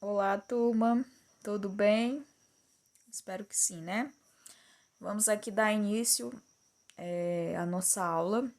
Olá, turma, tudo bem? Espero que sim, né? Vamos aqui dar início à nossa aula.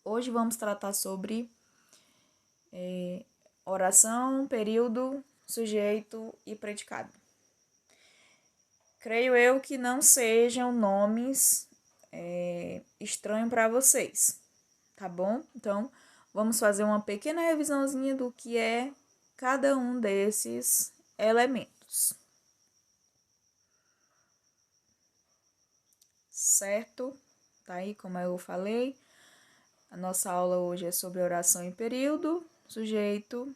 Hoje vamos tratar sobre oração, período, sujeito e predicado. Creio eu que não sejam nomes estranhos para vocês, tá bom? Então, vamos fazer uma pequena revisãozinha do que é cada um desses elementos. Certo? Tá aí, como eu falei. A nossa aula hoje é sobre oração em período, sujeito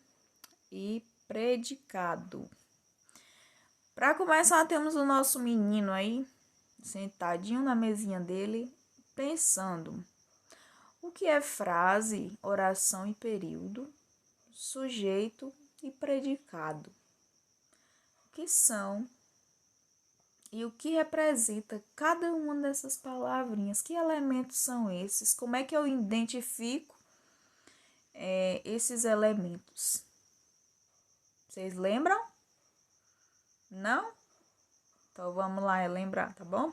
e predicado. Para começar, temos o nosso menino aí, sentadinho na mesinha dele, pensando: o que é frase, oração e período, sujeito e predicado? O que são e o que representa cada uma dessas palavrinhas? Que elementos são esses? Como é que eu identifico esses elementos? Vocês lembram? Não? Então vamos lá relembrar, tá bom?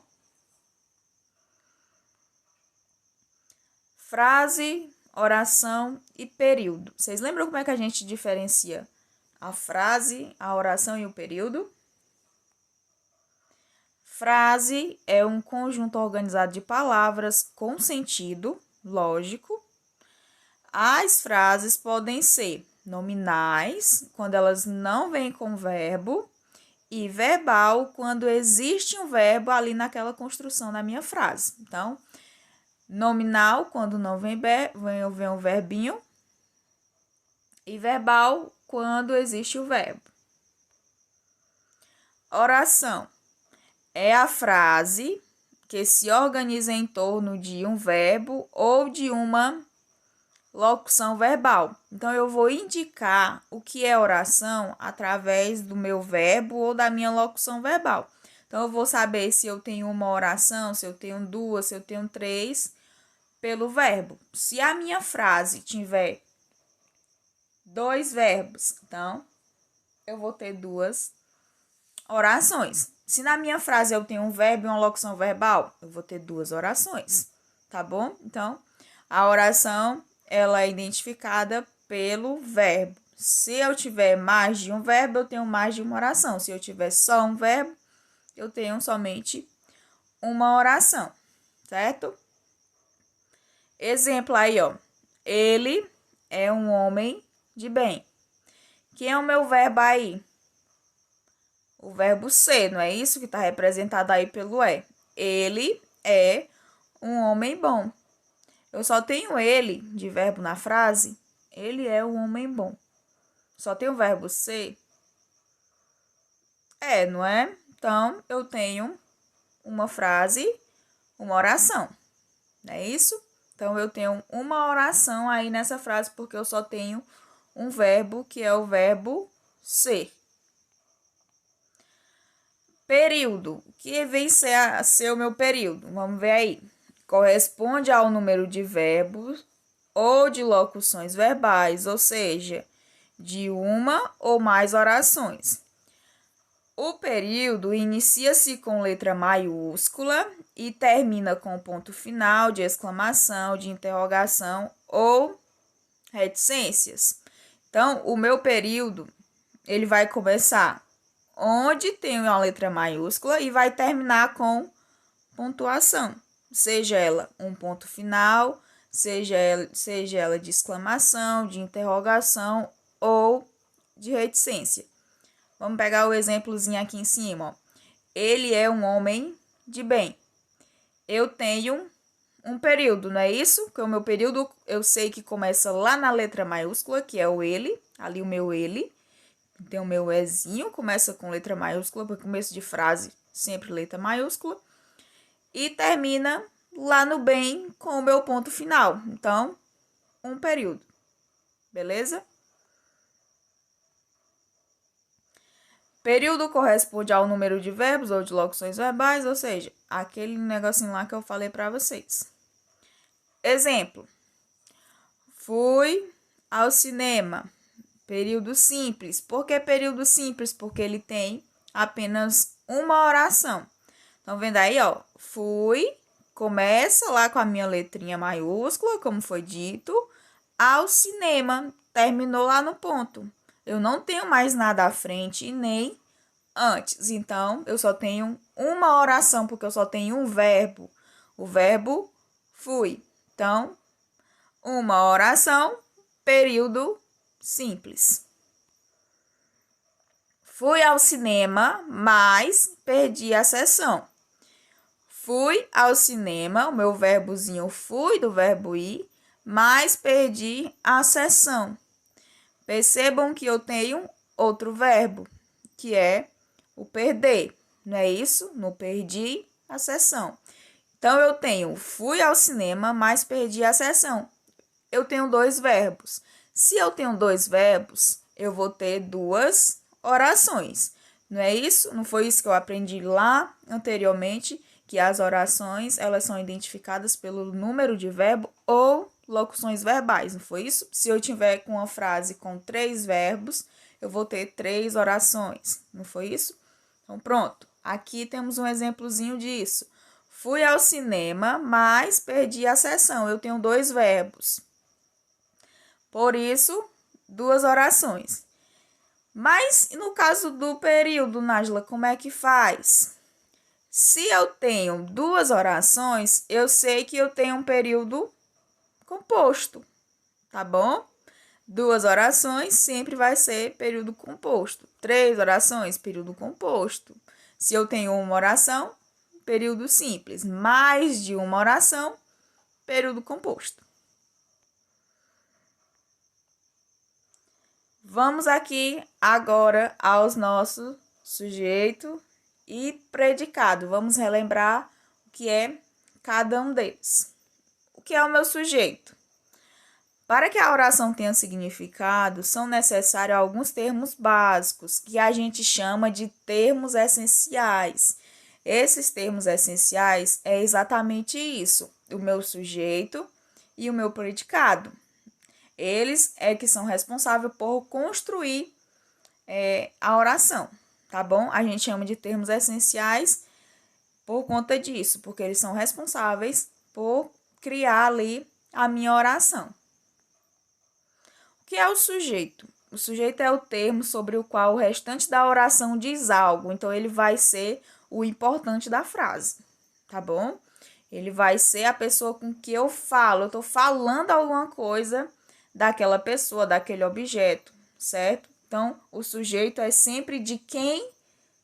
Frase, oração e período. Vocês lembram como é que a gente diferencia a frase, a oração e o período? Frase é um conjunto organizado de palavras com sentido lógico. As frases podem ser nominais, quando elas não vêm com verbo, e verbal, quando existe um verbo ali naquela construção da minha frase. Então, nominal, quando não vem um verbinho, e verbal, quando existe o verbo. Oração é a frase que se organiza em torno de um verbo ou de uma locução verbal. Então, eu vou indicar o que é oração através do meu verbo ou da minha locução verbal. Então, eu vou saber se eu tenho uma oração, se eu tenho duas, se eu tenho três, pelo verbo. Se a minha frase tiver dois verbos, então, eu vou ter duas orações. Se na minha frase eu tenho um verbo e uma locução verbal, eu vou ter duas orações, tá bom? Então, a oração ela é identificada pelo verbo. Se eu tiver mais de um verbo, eu tenho mais de uma oração. Se eu tiver só um verbo, eu tenho somente uma oração, certo? Exemplo aí, ó. Ele é um homem de bem. Quem é o meu verbo aí? O verbo ser, não é isso que está representado aí pelo é. Ele é um homem bom. Eu só tenho ele de verbo na frase. Ele é um homem bom. Só tem o verbo ser? É, não é? Então, eu tenho uma frase, uma oração. Não é isso? Então, eu tenho uma oração aí nessa frase, porque eu só tenho um verbo, que é o verbo ser. Período. O que vem a ser o meu período? Vamos ver aí. Corresponde ao número de verbos ou de locuções verbais, ou seja, de uma ou mais orações. O período inicia-se com letra maiúscula e termina com ponto final de exclamação, de interrogação ou reticências. Então, o meu período, ele vai começar onde tem uma letra maiúscula e vai terminar com pontuação, seja ela um ponto final, seja ela de exclamação, de interrogação ou de reticência. Vamos pegar o exemplozinho aqui em cima. Ó. Ele é um homem de bem. Eu tenho um período, não é isso? Porque o meu período eu sei que começa lá na letra maiúscula, que é o ele, ali o meu ele. Tem o meu ezinho, começa com letra maiúscula, porque começo de frase sempre letra maiúscula. E termina lá no bem com o meu ponto final. Então, um período. Beleza? Período corresponde ao número de verbos ou de locuções verbais, ou seja, aquele negocinho lá que eu falei para vocês. Exemplo. Fui ao cinema. Período simples. Por que período simples? Porque ele tem apenas uma oração. Estão vendo aí, ó? Fui, começa lá com a minha letrinha maiúscula, como foi dito, ao cinema. Terminou lá no ponto. Eu não tenho mais nada à frente e nem antes. Então, eu só tenho uma oração, porque eu só tenho um verbo. O verbo fui. Então, uma oração, período simples. Fui ao cinema, mas perdi a sessão. Fui ao cinema, o meu verbozinho fui do verbo ir, mas perdi a sessão. Percebam que eu tenho outro verbo, que é o perder. Não é isso? Não perdi a sessão. Então, eu tenho fui ao cinema, mas perdi a sessão. Eu tenho dois verbos. Se eu tenho dois verbos, eu vou ter duas orações. Não é isso? Não foi isso que eu aprendi lá anteriormente, que as orações, elas são identificadas pelo número de verbo ou locuções verbais, não foi isso? Se eu tiver com uma frase com 3 verbos, eu vou ter 3 orações, não foi isso? Então, pronto. Aqui temos um exemplozinho disso. Fui ao cinema, mas perdi a sessão. Eu tenho 2 verbos. Por isso, 2 orações. Mas no caso do período, Nájila, como é que faz? Se eu tenho 2 orações, eu sei que eu tenho um período composto, tá bom? 2 orações sempre vai ser período composto. 3 orações, período composto. Se eu tenho uma oração, período simples. Mais de uma oração, período composto. Vamos aqui agora aos nossos sujeito e predicado. Vamos relembrar o que é cada um deles. O que é o meu sujeito? Para que a oração tenha significado, são necessários alguns termos básicos, que a gente chama de termos essenciais. Esses termos essenciais é exatamente isso, o meu sujeito e o meu predicado. Eles é que são responsáveis por construir a oração, tá bom? A gente chama de termos essenciais por conta disso, porque eles são responsáveis por criar ali a minha oração. O que é o sujeito? O sujeito é o termo sobre o qual o restante da oração diz algo, então ele vai ser o importante da frase, tá bom? Ele vai ser a pessoa com que eu falo, eu estou falando alguma coisa daquela pessoa, daquele objeto, certo? Então, o sujeito é sempre de quem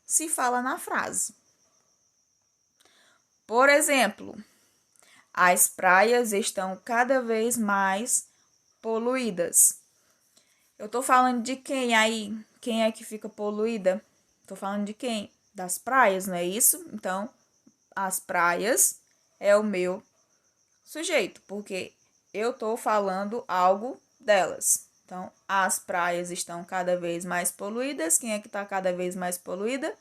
se fala na frase. Por exemplo, as praias estão cada vez mais poluídas. Eu tô falando de quem aí? Quem é que fica poluída? Tô falando de quem? Das praias, não é isso? Então, as praias é o meu sujeito, porque eu tô falando algo delas. Então, as praias estão cada vez mais poluídas. Quem é que está cada vez mais poluída?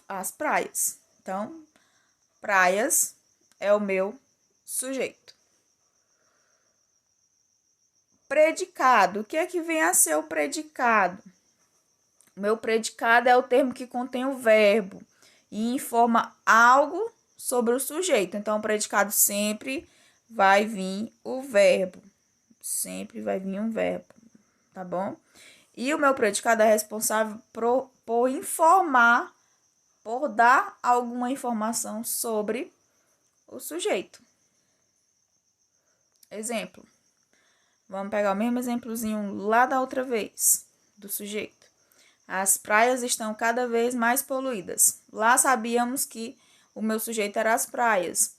As praias. Então, praias é o meu sujeito. Predicado. O que é que vem a ser o predicado? O meu predicado é o termo que contém o verbo e informa algo sobre o sujeito. Então, o predicado sempre vai vir o verbo. Sempre vai vir um verbo, tá bom? E o meu predicado é responsável por informar, por dar alguma informação sobre o sujeito. Exemplo. Vamos pegar o mesmo exemplozinho lá da outra vez, do sujeito. As praias estão cada vez mais poluídas. Lá sabíamos que o meu sujeito era as praias.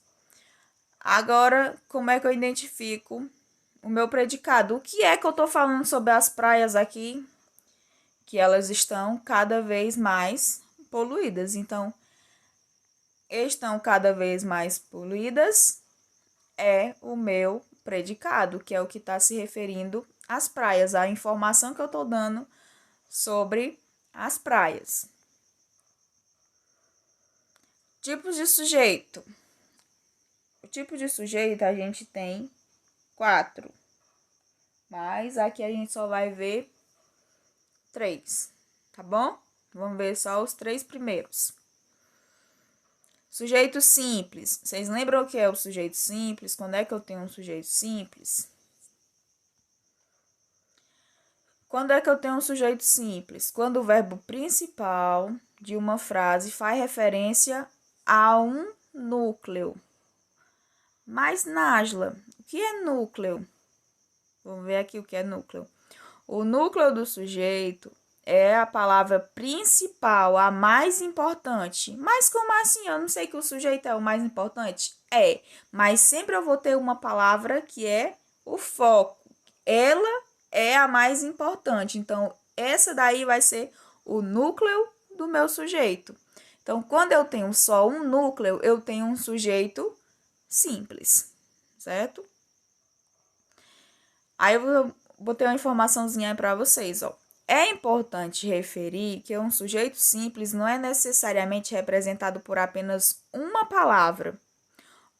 Agora, como é que eu identifico o meu predicado? O que é que eu estou falando sobre as praias aqui? Que elas estão cada vez mais poluídas. Então, estão cada vez mais poluídas é o meu predicado, que é o que está se referindo às praias, a informação que eu estou dando sobre as praias. Tipos de sujeito. O tipo de sujeito a gente tem 4, mas aqui a gente só vai ver 3, tá bom? Vamos ver só os 3 primeiros. Sujeito simples. Vocês lembram o que é o sujeito simples? Quando é que eu tenho um sujeito simples? Quando é que eu tenho um sujeito simples? Quando o verbo principal de uma frase faz referência a um núcleo. Mas, Nájila, o que é núcleo? Vamos ver aqui o que é núcleo. O núcleo do sujeito é a palavra principal, a mais importante. Mas como assim? Eu não sei que o sujeito é o mais importante? É, mas sempre eu vou ter uma palavra que é o foco. Ela é a mais importante. Então, essa daí vai ser o núcleo do meu sujeito. Então, quando eu tenho só um núcleo, eu tenho um sujeito simples, certo? Aí eu botei uma informaçãozinha aí para vocês, ó. É importante referir que um sujeito simples não é necessariamente representado por apenas uma palavra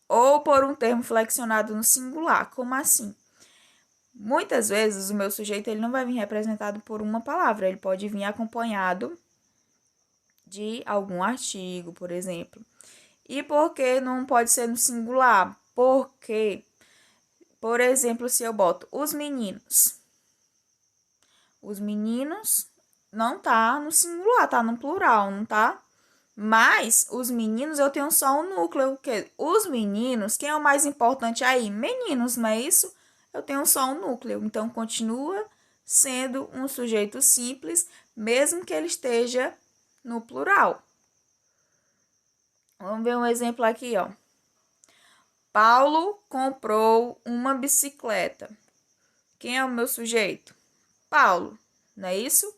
ou por um termo flexionado no singular. Como assim? Muitas vezes o meu sujeito ele não vai vir representado por uma palavra, ele pode vir acompanhado de algum artigo, por exemplo. E por que não pode ser no singular? Porque, por exemplo, se eu boto os meninos não tá no singular, tá no plural, não tá? Mas os meninos eu tenho só um núcleo, que os meninos, quem é o mais importante aí? Meninos, não é isso? Eu tenho só um núcleo, então continua sendo um sujeito simples, mesmo que ele esteja no plural. Vamos ver um exemplo aqui, ó. Paulo comprou uma bicicleta. Quem é o meu sujeito? Paulo, não é isso?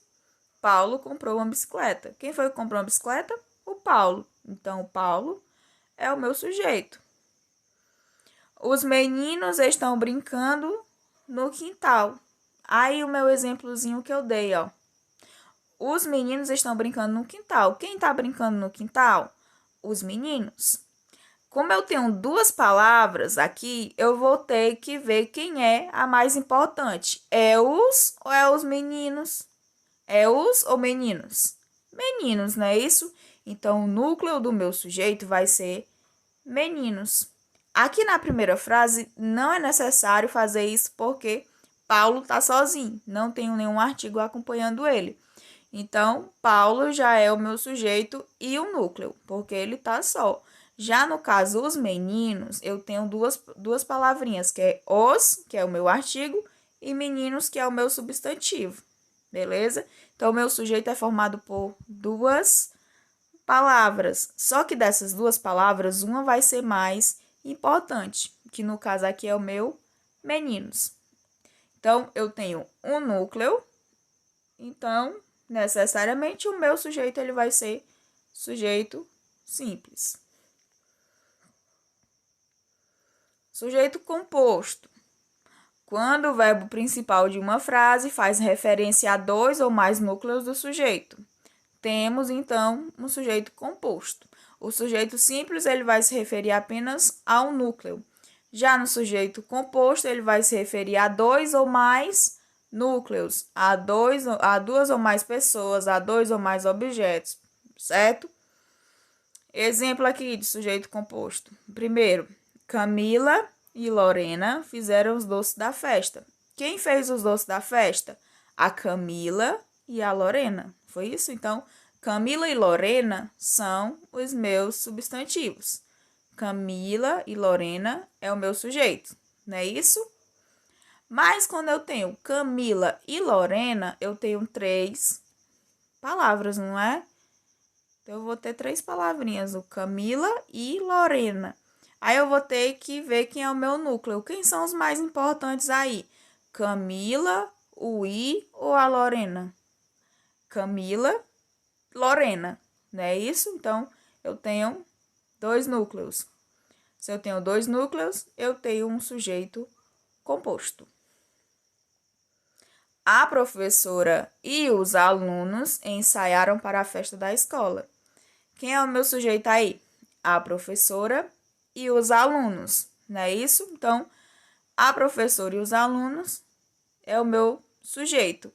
Paulo comprou uma bicicleta. Quem foi que comprou uma bicicleta? O Paulo. Então, o Paulo é o meu sujeito. Os meninos estão brincando no quintal. Aí o meu exemplozinho que eu dei, ó. Os meninos estão brincando no quintal. Quem está brincando no quintal? Os meninos. Como eu tenho duas palavras aqui, eu vou ter que ver quem é a mais importante. É os ou é os meninos? É os ou meninos? Meninos, não é isso? Então, o núcleo do meu sujeito vai ser meninos. Aqui na primeira frase, não é necessário fazer isso porque Paulo está sozinho. Não tenho nenhum artigo acompanhando ele. Então, Paulo já é o meu sujeito e o núcleo, porque ele está só. Já no caso, os meninos, eu tenho duas palavrinhas, que é os, que é o meu artigo, e meninos, que é o meu substantivo. Beleza? Então, o meu sujeito é formado por duas palavras. Só que dessas duas palavras, uma vai ser mais importante, que no caso aqui é o meu meninos. Então, eu tenho um núcleo, então, necessariamente, o meu sujeito ele vai ser sujeito simples. Sujeito composto. Quando o verbo principal de uma frase faz referência a dois ou mais núcleos do sujeito. Temos, então, um sujeito composto. O sujeito simples ele vai se referir apenas a um núcleo. Já no sujeito composto, ele vai se referir a dois ou mais núcleos, a duas ou mais pessoas, a dois ou mais objetos, certo? Exemplo aqui de sujeito composto. Primeiro, Camila e Lorena fizeram os doces da festa. Quem fez os doces da festa? A Camila e a Lorena. Foi isso? Então, Camila e Lorena são os meus substantivos. Camila e Lorena é o meu sujeito, não é isso? Mas quando eu tenho Camila e Lorena, eu tenho 3 palavras, não é? Então, eu vou ter 3 palavrinhas, o Camila e Lorena. Aí eu vou ter que ver quem é o meu núcleo. Quem são os mais importantes aí? Camila, o I ou a Lorena? Camila, Lorena, não é isso? Então, eu tenho 2 núcleos. Se eu tenho 2 núcleos, eu tenho um sujeito composto. A professora e os alunos ensaiaram para a festa da escola. Quem é o meu sujeito aí? A professora e os alunos, não é isso? Então, a professora e os alunos é o meu sujeito.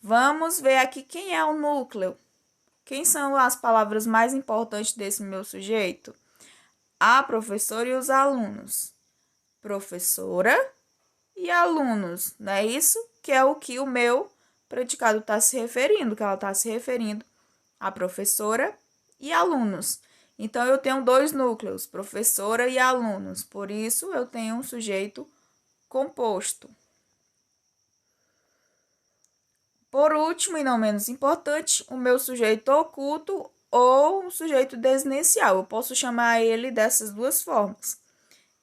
Vamos ver aqui quem é o núcleo. Quem são as palavras mais importantes desse meu sujeito? A professora e os alunos. Professora e alunos, não é isso? Que é o que o meu predicado está se referindo, que ela está se referindo a professora e alunos. Então, eu tenho dois núcleos, professora e alunos. Por isso, eu tenho um sujeito composto. Por último, e não menos importante, o meu sujeito oculto ou um sujeito desinencial. Eu posso chamar ele dessas duas formas.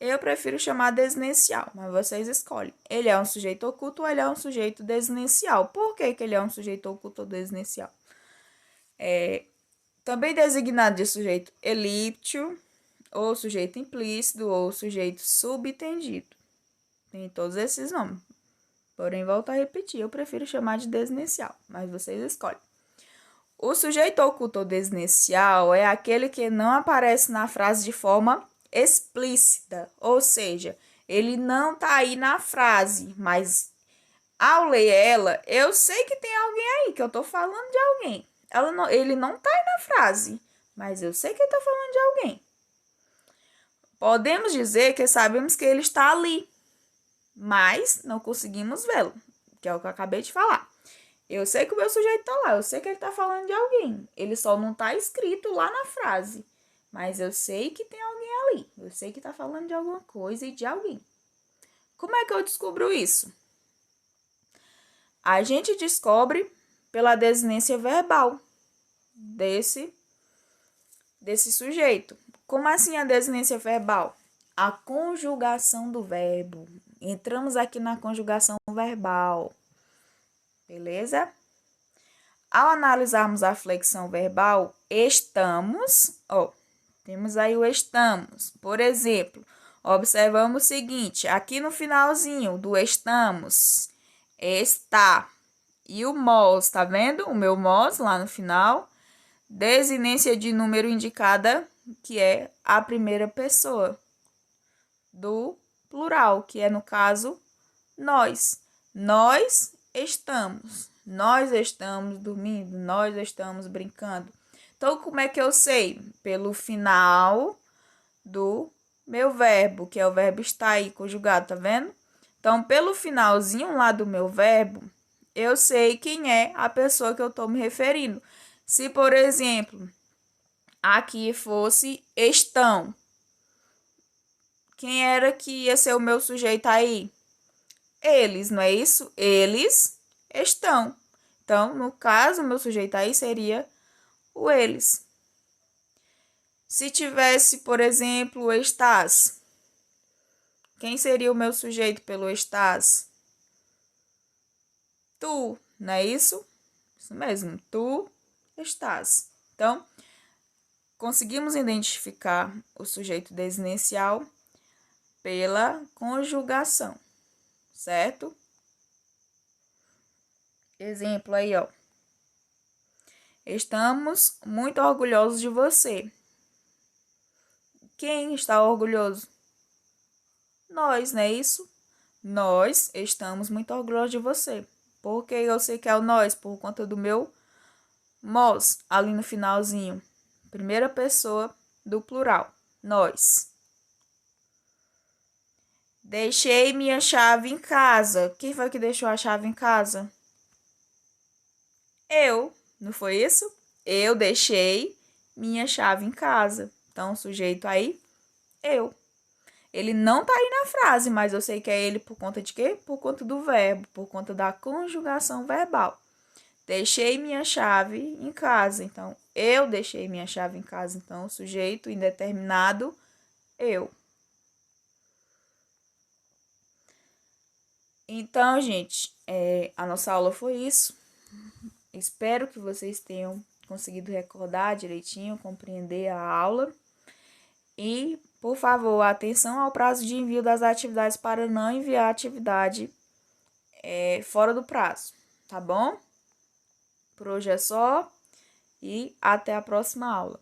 Eu prefiro chamar desinencial, mas vocês escolhem. Ele é um sujeito oculto ou ele é um sujeito desinencial. Por que ele é um sujeito oculto ou desinencial? Também designado de sujeito elíptico, ou sujeito implícito, ou sujeito subentendido. Tem todos esses nomes. Porém, volto a repetir, eu prefiro chamar de desinencial, mas vocês escolhem. O sujeito oculto ou desinencial é aquele que não aparece na frase de forma explícita, ou seja, ele não tá aí na frase, mas ao ler ela, eu sei que tem alguém aí, que eu tô falando de alguém. Ele não tá aí na frase, mas eu sei que ele tá falando de alguém. Podemos dizer que sabemos que ele está ali, mas não conseguimos vê-lo, que é o que eu acabei de falar. Eu sei que o meu sujeito tá lá, eu sei que ele tá falando de alguém. Ele só não tá escrito lá na frase, mas eu sei que tem alguém ali. Eu sei que tá falando de alguma coisa e de alguém. Como é que eu descubro isso? A gente descobre pela desinência verbal desse sujeito. Como assim a desinência verbal? A conjugação do verbo. Entramos aqui na conjugação verbal. Beleza? Ao analisarmos a flexão verbal, temos aí o estamos. Por exemplo, observamos o seguinte, aqui no finalzinho do estamos, está. E o mos, tá vendo? O meu mos lá no final, desinência de número indicada, que é a primeira pessoa do plural, que é no caso nós. Nós estamos. Nós estamos dormindo, nós estamos brincando. Então, como é que eu sei? Pelo final do meu verbo, que é o verbo estar aí conjugado, tá vendo? Então, pelo finalzinho lá do meu verbo, eu sei quem é a pessoa que eu estou me referindo. Se, por exemplo, aqui fosse estão, quem era que ia ser o meu sujeito aí? Eles, não é isso? Eles estão. Então, no caso, o meu sujeito aí seria o eles. Se tivesse, por exemplo, o estás, quem seria o meu sujeito pelo estás? Tu, não é isso? Isso mesmo, tu estás. Então, conseguimos identificar o sujeito desinencial pela conjugação, certo? Exemplo aí, ó. Estamos muito orgulhosos de você. Quem está orgulhoso? Nós, não é isso? Nós estamos muito orgulhosos de você. Porque eu sei que é o nós, por conta do meu mos, ali no finalzinho. Primeira pessoa do plural. Nós. Deixei minha chave em casa. Quem foi que deixou a chave em casa? Eu. Não foi isso? Eu deixei minha chave em casa. Então, o sujeito aí, eu. Ele não tá aí na frase, mas eu sei que é ele por conta de quê? Por conta do verbo, por conta da conjugação verbal. Deixei minha chave em casa. Então, eu deixei minha chave em casa. Então, o sujeito indeterminado, eu. Então, gente, a nossa aula foi isso. Espero que vocês tenham conseguido recordar direitinho, compreender a aula. E, por favor, atenção ao prazo de envio das atividades para não enviar a atividade fora do prazo, tá bom? Por hoje é só e até a próxima aula.